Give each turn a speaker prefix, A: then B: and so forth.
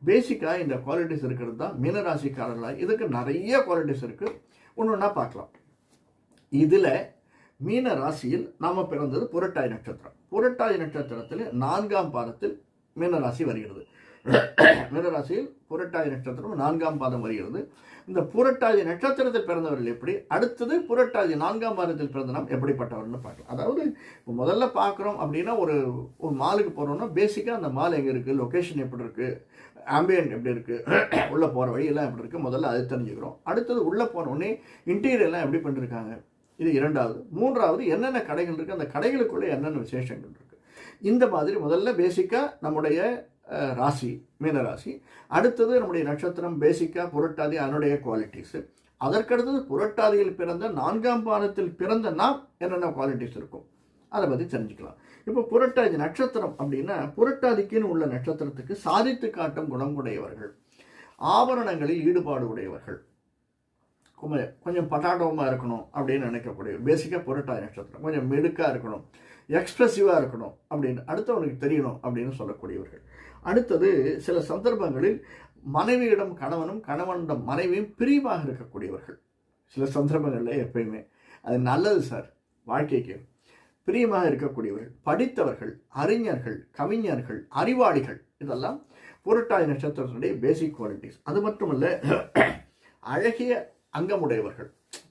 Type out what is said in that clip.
A: பேசிக்காக இந்த குவாலிட்டிஸ் இருக்கிறது தான் மீனராசிக்காரர்களாக. இதுக்கு நிறைய குவாலிட்டிஸ் இருக்குது, ஒன்று ஒன்றா பார்க்கலாம். இதில் மீன ராசியில் நாம் பிறந்தது புரட்டாதி நட்சத்திரம். புரட்டாதி நட்சத்திரத்தில் 4ஆம் பாதத்தில் மீனராசி வருகிறது. மீனராசியில் புரட்டாதி நட்சத்திரம் 4ஆம் பாதம் வருகிறது. இந்த புரட்டாதி நட்சத்திரத்தில் பிறந்தவர்கள் எப்படி, அடுத்தது புரட்டாதி 4ஆம் பாதத்தில் பிறந்த நாம் எப்படிப்பட்டவர்கள்னு பார்க்கலாம். அதாவது இப்போ முதல்ல பார்க்குறோம் அப்படின்னா ஒரு மாலுக்கு போகிறோம்னா பேசிக்காக அந்த மால் எங்கே இருக்குது, லொக்கேஷன் எப்படி இருக்குது, ஆம்பியன்ட் எப்படி இருக்குது, உள்ளே போகிற வழியெல்லாம் எப்படி இருக்குது, முதல்ல அது தெரிஞ்சுக்கிறோம். அடுத்தது உள்ளே போனோடனே இன்டீரியர்லாம் எப்படி பண்ணிருக்காங்க, இது 2வது. 3வது என்னென்ன கடைகள் இருக்குது, அந்த கடைகளுக்குள்ளே என்னென்ன விசேஷங்கள் இருக்குது. இந்த மாதிரி முதல்ல பேசிக்காக நம்முடைய ராசி மீனராசி, அடுத்தது நம்முடைய நட்சத்திரம் பேசிக்காக புரட்டாதி, அதனுடைய குவாலிட்டிஸு. அதற்கடுத்தது புரட்டாதியில் பிறந்த 4ஆம் பாதத்தில் பிறந்த நாம் என்னென்ன குவாலிட்டிஸ் இருக்கும் அதை பற்றி தெரிஞ்சுக்கலாம். இப்போ புரட்டாதி நட்சத்திரம் அப்படின்னா புரட்டாதிக்குன்னு உள்ள நட்சத்திரத்துக்கு சாதித்து காட்டும் குணம் உடையவர்கள், ஆபரணங்களில் ஈடுபாடு உடையவர்கள், கொஞ்சம் பட்டாட்டமாக இருக்கணும் அப்படின்னு நினைக்கக்கூடிய பேசிக்காக புரட்டாதி நட்சத்திரம். கொஞ்சம் மெடுக்காக இருக்கணும், எக்ஸ்பிரசிவாக இருக்கணும் அப்படின்னு அடுத்தவனுக்கு தெரியணும் அப்படின்னு சொல்லக்கூடியவர்கள். அடுத்தது சில சந்தர்ப்பங்களில் மனைவியிடம் கணவனும் கணவனிடம் மனைவியும் பிரிவாக இருக்கக்கூடியவர்கள். சில சந்தர்ப்பங்களில் எப்பயுமே அது நல்லது சார், வாழ்க்கைக்கு பிரியமாக இருக்கக்கூடியவர்கள், படித்தவர்கள், அறிஞர்கள், கவிஞர்கள், அறிவாளிகள், இதெல்லாம் புரட்டாதி நட்சத்திரத்தினுடைய பேசிக் குவாலிட்டிஸ். அது மட்டுமல்ல, அழகிய அங்கமுடையவர்கள்,